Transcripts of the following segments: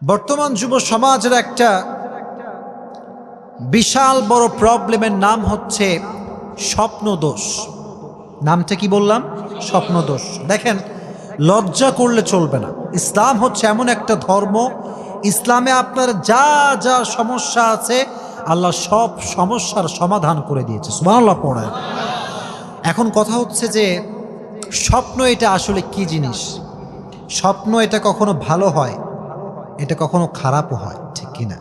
বর্তমান যুব সমাজের একটা বিশাল বড় প্রবলেমের নাম হচ্ছে স্বপ্নদোষ। নামটা কি বললাম? স্বপ্নদোষ। দেখেন, লজ্জা করলে চলবে না। ইসলাম হচ্ছে এমন একটা ধর্ম, ইসলামে আপনার যা যা সমস্যা আছে আল্লাহ সব সমস্যার সমাধান করে দিয়েছে। সুবহানাল্লাহ পড়েন। এখন কথা হচ্ছে যে স্বপ্ন এটা আসলে কি জিনিস? স্বপ্ন এটা কখনো ভালো হয়, এটা কখনো খারাপও হয়, ঠিক কিনা?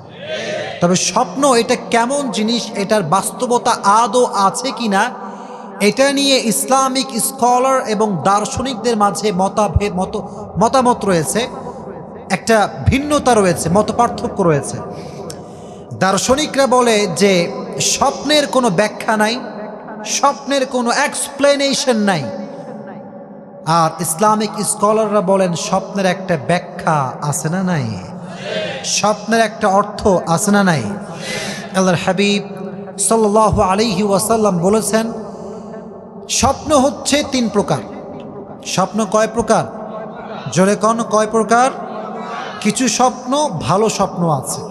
তবে স্বপ্ন এটা কেমন জিনিস, এটার বাস্তবতা আদৌ আছে কিনা, এটা নিয়ে ইসলামিক স্কলার এবং দার্শনিকদের মাঝে মতামত রয়েছে, একটা ভিন্নতা রয়েছে, মত পার্থক্য রয়েছে। দার্শনিকরা বলে যে স্বপ্নের কোনো ব্যাখ্যা নাই, স্বপ্নের কোনো এক্সপ্লেনেশন নাই। আর ইসলামিক স্কলাররা বলেন স্বপ্নের একটা ব্যাখ্যা আছে না নাই, স্বপ্নের একটা অর্থ আছে না নাই। আল্লাহর হাবিব সাল্লাল্লাহু আলাইহি ওয়াসাল্লাম বলেছেন স্বপ্ন হচ্ছে 3 প্রকার। স্বপ্ন কয় প্রকার? জোরে কোন কয় প্রকার? কিছু স্বপ্ন ভালো স্বপ্ন আছে,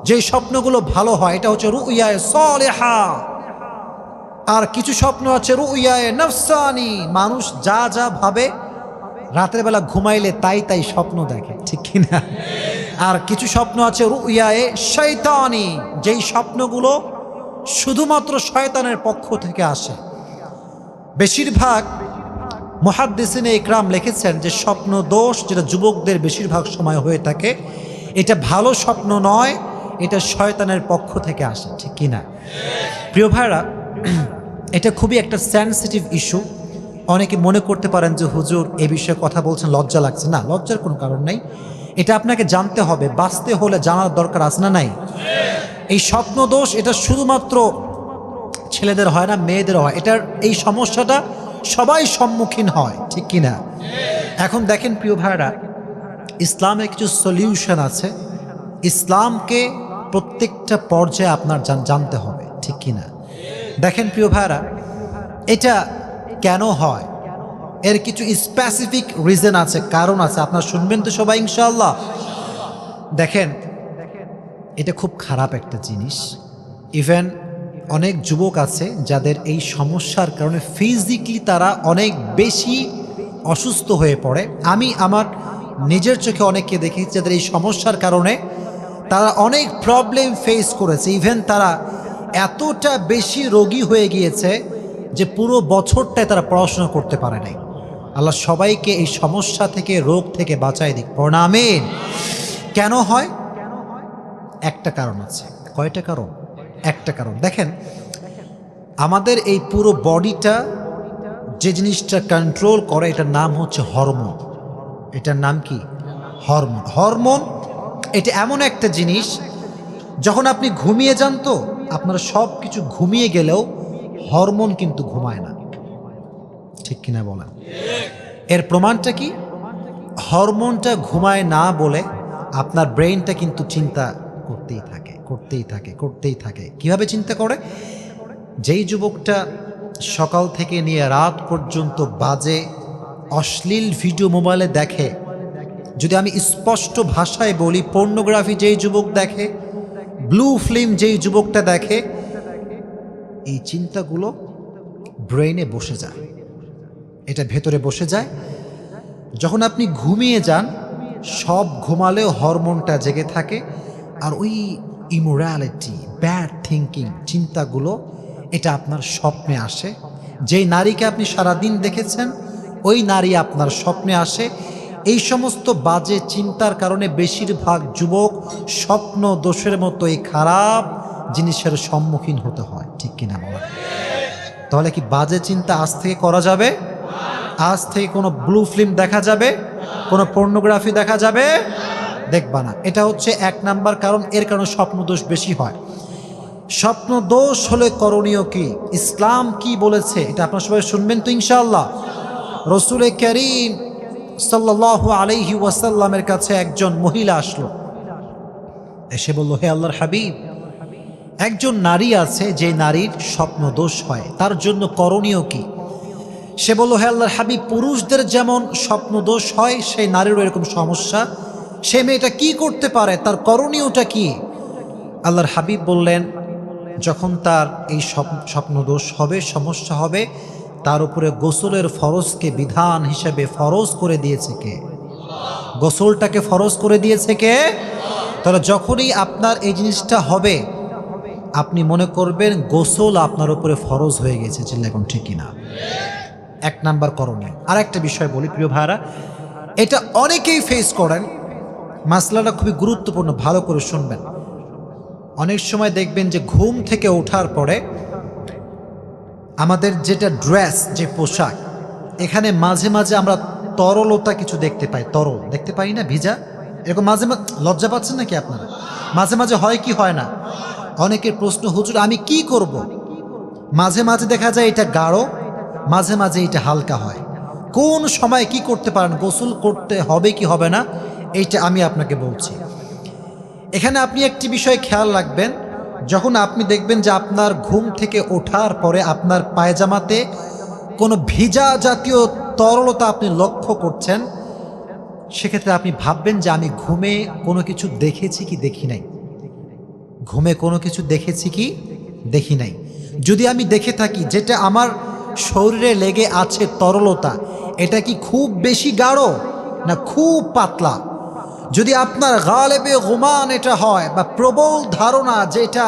যেই স্বপ্নগুলো ভালো হয় এটা হচ্ছে রুইয়ায়ে সালেহা। আর কিছু স্বপ্ন আছে রুইয়ায়ে নফসানি, মানুষ যা যা ভাবে রাতের বেলা ঘুমাইলে তাই তাই স্বপ্ন দেখে, ঠিক কিনা? আর কিছু স্বপ্ন আছে রুইয়ায়ে শয়তানি, যেই স্বপ্নগুলো শুধুমাত্র শয়তানের পক্ষ থেকে আসে। বেশিরভাগ মুহাদ্দিসিনে ইকরাম লিখেছেন যে স্বপ্ন দোষ যেটা যুবকদের বেশিরভাগ সময় হয়ে থাকে, এটা ভালো স্বপ্ন নয়, এটা শয়তানের পক্ষ থেকে আসে, ঠিক কিনা? প্রিয় ভাইরা, এটা খুবই একটা সেনসিটিভ ইস্যু। অনেকে মনে করতে পারেন যে হুজুর এ বিষয়ে কথা বলছেন, লজ্জা লাগছে। না, লজ্জার কোনো কারণ নেই। এটা আপনাকে জানতে হবে, বাঁচতে হলে জানার দরকার আছে না নাই? এই স্বপ্ন দোষ এটা শুধুমাত্র ছেলেদের হয় না, মেয়েদের হয়। এটার এই সমস্যাটা সবাই সম্মুখীন হয়, ঠিক কিনা? এখন দেখেন প্রিয় ভাইরা, ইসলামের কিছু সলিউশন আছে। ইসলামকে প্রত্যেকটা পর্যায়ে আপনার জানতে হবে, ঠিক কিনা? দেখেন প্রিয় ভাইরা, এটা কেন হয় এর কিছু স্পেসিফিক রিজন আছে, কারণ আছে। আপনারা শুনবেন তো সবাই ইনশাআল্লাহ। দেখেন, এটা খুব খারাপ একটা জিনিস। ইভেন অনেক যুবক আছে যাদের এই সমস্যার কারণে ফিজিক্যালি তারা অনেক বেশি অসুস্থ হয়ে পড়ে। আমি আমার নিজের চোখে অনেককে দেখেছি যাদের এই সমস্যার কারণে তারা অনেক প্রবলেম ফেস করেছে। ইভেন তারা এতটা বেশি রোগী হয়ে গিয়েছে যে পুরো বছরটায় তারা পড়াশোনা করতে পারে নাই। আল্লাহ সবাইকে এই সমস্যা থেকে, রোগ থেকে বাঁচায় দিক। আমিন। কেন হয়? একটা কারণ আছে। কয়টা কারণ? একটা কারণ। দেখেন, আমাদের এই পুরো বডিটা যে জিনিসটা কন্ট্রোল করে এটার নাম হচ্ছে হরমোন। এটার নাম কি? হরমোন। হরমোন এটা এমন একটা জিনিস, যখন আপনি ঘুমিয়ে যান তো আপনার সব কিছু ঘুমিয়ে গেলেও হরমোন কিন্তু ঘুমায় না, ঠিক কিনা বলেন? এর প্রমাণটা কি? হরমোনটা ঘুমায় না বলে আপনার ব্রেইনটা কিন্তু চিন্তা করতেই থাকে, করতেই থাকে, করতেই থাকে। কিভাবে চিন্তা করে? যেই যুবকটা সকাল থেকে নিয়ে রাত পর্যন্ত বাজে অশ্লীল ভিডিও মোবাইলে দেখে, যদি আমি স্পষ্ট ভাষায় বলি, পর্নোগ্রাফি যেই যুবক দেখে, ব্লু ফিল্ম যেই যুবকটা দেখে, এই চিন্তাগুলো ব্রেইনে বসে যায়, এটা ভেতরে বসে যায়। যখন আপনি ঘুমিয়ে যান, সব ঘুমালেও হরমোনটা জেগে থাকে, আর ওই ইমোরালিটি, ব্যাড থিঙ্কিং চিন্তাগুলো এটা আপনার স্বপ্নে আসে। যেই নারীকে আপনি সারাদিন দেখেছেন ওই নারী আপনার স্বপ্নে আসে। এই সমস্ত বাজে চিন্তার কারণে বেশিরভাগ যুবক স্বপ্ন দোষের মতো এই খারাপ জিনিসের সম্মুখীন হতে হয়, ঠিক কিনা বলা? তাহলে কি বাজে চিন্তা আজ থেকে করা যাবে? আজ থেকে কোনো ব্লু ফিল্ম দেখা যাবে? কোনো পর্নোগ্রাফি দেখা যাবে? দেখবা না। এটা হচ্ছে 1 নাম্বার কারণ। এর কারণে স্বপ্ন দোষ বেশি হয়। স্বপ্ন দোষ হলে করণীয় কি, ইসলাম কি বলেছে, এটা আপনারা সবাই শুনবেন তো ইনশাআল্লাহ। রাসূল কারীম সাল্লাল্লাহু আলাইহি ওয়াসাল্লামের কাছে একজন মহিলা আসলো, এসে বলল, হে আল্লাহর হাবিব, একজন নারী আছে যে নারীর স্বপ্ন দোষ হয়, তার জন্য করণীয় কি? সে বলল, হে আল্লাহর হাবিব, পুরুষদের যেমন স্বপ্ন দোষ হয় সেই নারীরও এরকম সমস্যা, সে মেয়েটা কি করতে পারে, তার করণীয়টা কি? আল্লাহর হাবিব বললেন, যখন তার এই স্বপ্নদোষ হবে, সমস্যা হবে, তার উপরে গোসলের ফরজকে বিধান হিসেবে ফরজ করে দিয়েছে কে? গোসলটাকে ফরজ করে দিয়েছে কে? তাহলে যখনই আপনার এই জিনিসটা হবে, আপনি মনে করবেন গোসল আপনার উপরে ফরজ হয়ে গেছে। চিল্লা এখন ঠিক কিনা? এক নাম্বার করণীয়। আর একটা বিষয় বলি প্রিয় ভাইরা, এটা অনেকেই ফেস করেন, মাসলাটা খুবই গুরুত্বপূর্ণ, ভালো করে শুনবেন। অনেক সময় দেখবেন যে ঘুম থেকে ওঠার পরে আমাদের যেটা ড্রেস, যে পোশাক, এখানে মাঝে মাঝে আমরা তরলতা কিছু দেখতে পাই, তরল দেখতে পাই না, ভিজা, এরকম মাঝে মাঝে। লজ্জা পাচ্ছেন নাকি আপনারা? মাঝে মাঝে হয় কি হয় না? অনেকের প্রশ্ন, হুজুর আমি কি করব? মাঝে মাঝে দেখা যায় এটা গাঢ়, মাঝে মাঝে এটা হালকা হয়। কোন সময় কি করতে পারেন, গোসল করতে হবে কি হবে না, এইটা আমি আপনাকে বলছি। এখানে আপনি একটি বিষয় খেয়াল রাখবেন, যখন আপনি দেখবেন যে আপনার ঘুম থেকে ওঠার পরে আপনার পায়জামাতে কোনো ভিজা জাতীয় তরলতা আপনি লক্ষ্য করছেন, সেক্ষেত্রে আপনি ভাববেন যে আমি ঘুমে কোনো কিছু দেখেছি কি দেখি নাই, ঘুমে কোনো কিছু দেখেছি কি দেখি নাই। যদি আমি দেখে থাকি যেটা আমার শরীরে লেগে আছে তরলতা, এটা কি খুব বেশি গাঢ় না খুব পাতলা? যদি আপনার গালেবে গুমান এটা হয়, বা প্রবল ধারণা যে এটা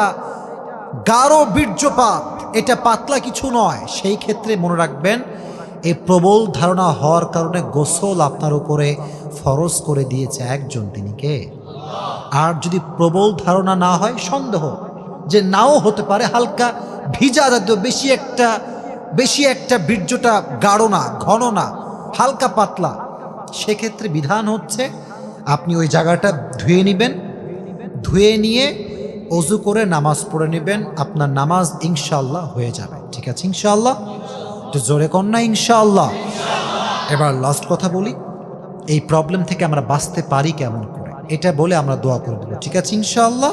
গাঢ় বীর্যপাত, এটা পাতলা কিছু নয়, সেই ক্ষেত্রে মনে রাখবেন এই প্রবল ধারণা হওয়ার কারণে গোসল আপনার উপরে ফরজ করে দিয়েছে একজন, তিনি কে? আর যদি প্রবল ধারণা না হয়, সন্দেহ যে নাও হতে পারে, হালকা ভিজা জাতীয়, বেশি একটা বীর্যটা গাঢ় না, ঘন না, হালকা পাতলা, সেক্ষেত্রে বিধান হচ্ছে আপনি ওই জায়গাটা ধুয়ে নেবেন, ধুয়ে নিয়ে অজু করে নামাজ পড়ে নেবেন, আপনার নামাজ ইনশাআল্লাহ হয়ে যাবে। ঠিক আছে ইনশাআল্লাহ? তো জোরে কন্যা ইনশাআল্লাহ। এবার লাস্ট কথা বলি, এই প্রবলেম থেকে আমরা বাঁচতে পারি কেমন করে, এটা বলে আমরা দোয়া করে দেবো। ঠিক আছে ইনশাআল্লাহ?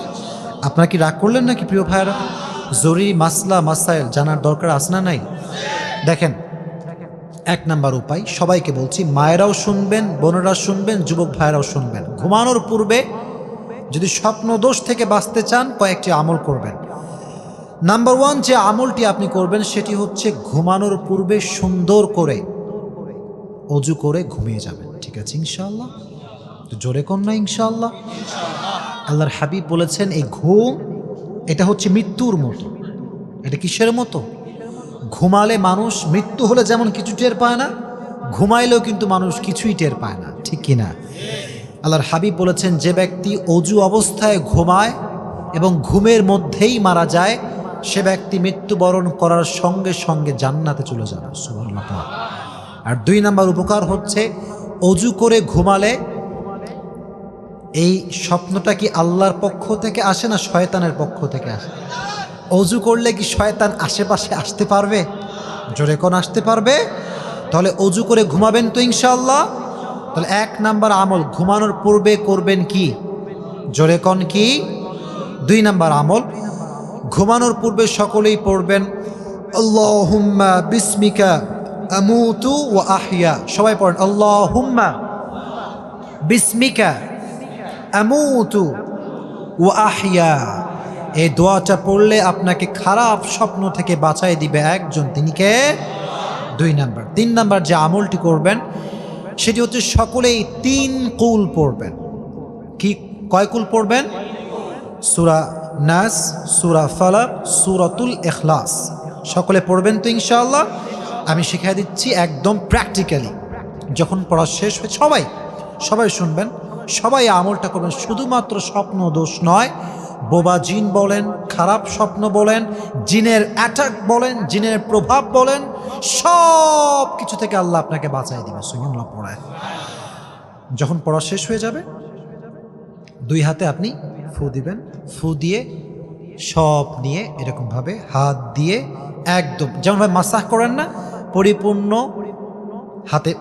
আপনারা কি রাগ করলেন নাকি প্রিয় ভাইয়েরা? জরুরি মাসলা মাসাইল জানার দরকার আছে না নাই? দেখেন, এক নাম্বার উপায়, সবাইকে বলছি, মায়েরাও শুনবেন, বোনেরা শুনবেন, যুবক ভাইয়েরাও শুনবেন। ঘুমানোর পূর্বে যদি স্বপ্ন দোষ থেকে বাঁচতে চান, কয়েকটি আমল করবেন। নাম্বার 1 যে আমলটি আপনি করবেন সেটি হচ্ছে ঘুমানোর পূর্বে সুন্দর করে অজু করে ঘুমিয়ে যাবেন। ঠিক আছে ইনশাআল্লাহ? তো জোরে কোন না ইনশাআল্লাহ? আল্লাহর হাবিব বলেছেন এই ঘুম, এটা হচ্ছে মৃত্যুর মতো। এটা কিসের মতো? ঘুমালে মানুষ, মৃত্যু হলে যেমন কিছু টের পায় না, ঘুমাইলেও কিন্তু মানুষ কিছুই টের পায় না, ঠিক কিনা? আল্লাহর হাবিব বলেছেন যে ব্যক্তি অজু অবস্থায় ঘুমায় এবং ঘুমের মধ্যেই মারা যায়, সে ব্যক্তি মৃত্যুবরণ করার সঙ্গে সঙ্গে জান্নাতে চলে যাবে। সুবহানাল্লাহ। আর 2 নাম্বার উপকার হচ্ছে, অজু করে ঘুমালে এই স্বপ্নটা কি আল্লাহর পক্ষ থেকে আসে না শয়তানের পক্ষ থেকে আসে? অজু করলে কি শয়তান আশেপাশে আসতে পারবে? জোরে কোন আসতে পারবে? তাহলে অজু করে ঘুমাবেন তো ইনশাআল্লাহ। তাহলে 1 নাম্বার আমল ঘুমানোর পূর্বে করবেন কি? জোরে কোন কি? 2 নাম্বার আমল, ঘুমানোর পূর্বে সকলেই পড়বেন আল্লাহুম্মা বিসমিকা আমুতু ওয়া আহইয়া। সবাই পড়েন আল্লাহুম্মা বিসমিকা আমুতু ওয়া আহইয়া। এই দোয়াটা পড়লে আপনাকে খারাপ স্বপ্ন থেকে বাঁচাই দিবে একজন, তিনি কে? 2 নাম্বার। 3 নাম্বার যে আমলটি করবেন সেটি হচ্ছে সকলেই 3 কুল পড়বেন। কি কয় কুল পড়বেন? সূরা নাস, সূরা ফালাক, সূরাতুল ইখলাস। সকলে পড়বেন তো ইনশাআল্লাহ? আমি শিখিয়ে দিচ্ছি একদম প্র্যাকটিক্যালি। যখন পড়া শেষ হয় সবাই শুনবেন, সবাই আমলটা করবেন। শুধুমাত্র স্বপ্ন দোষ নয়, বোবা জিন বলেন, খারাপ স্বপ্ন বলেন, জিনের অ্যাটাক বলেন, জিনের প্রভাব বলেন, সব কিছু থেকে আল্লাহ আপনাকে বাঁচাই দিবে। সুবহানাল্লাহ পড়ায়। যখন পড়া শেষ হয়ে যাবে 2 হাতে আপনি ফু দিবেন, ফু দিয়ে সব নিয়ে এরকমভাবে হাত দিয়ে একদম যেমনভাবে মাসাজ করেন না, পরিপূর্ণ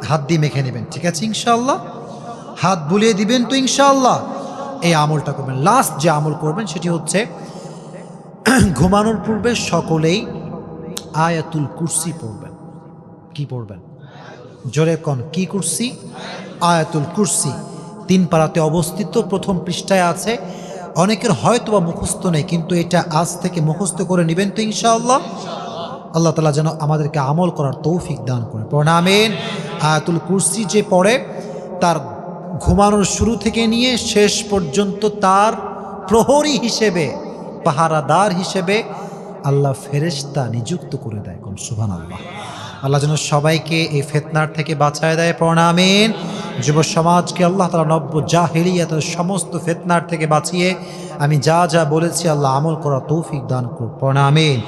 হাত দিয়ে মেখে নেবেন। ঠিক আছে ইনশাআল্লাহ? হাত বুলিয়ে দিবেন তো ইনশাআল্লাহ? এই আমলটা করবেন। লাস্ট যে আমল করবেন সেটি হচ্ছে ঘুমানোর পূর্বে সকলেই আয়াতুল কুরসি পড়বেন। কি পড়বেন? জোরে কোন কি কুরসি? আয়াতুল কুরসি। তিন পারাতে অবস্থিত, প্রথম পৃষ্ঠায় আছে। অনেকের হয়তো বা মুখস্থ নেই, কিন্তু এটা আজ থেকে মুখস্থ করে নেবেন তো ইনশাআল্লাহ। আল্লাহ তাআলা যেন আমাদেরকে আমল করার তৌফিক দান করে। পড়েন আমিন। আয়াতুল কুরসি যে পড়ে, তার ঘুমানোর শুরু থেকে নিয়ে শেষ পর্যন্ত তার প্রহরী হিসেবে, পাহারাদার হিসেবে আল্লাহ ফেরেশতা নিযুক্ত করে দেয়। কোন সুবহানাল্লাহ। আল্লাহ যেন সবাইকে এই ফিতনার থেকে বাঁচায় দেয়। পড়েন আমিন। যুব সমাজকে আল্লাহ তাআলা নব্য জাহেলিয়াতের সমস্ত ফিতনার থেকে বাঁচিয়ে আমি যা যা বলেছি আল্লাহ আমল করার তৌফিক দান করুন। পড়েন আমিন।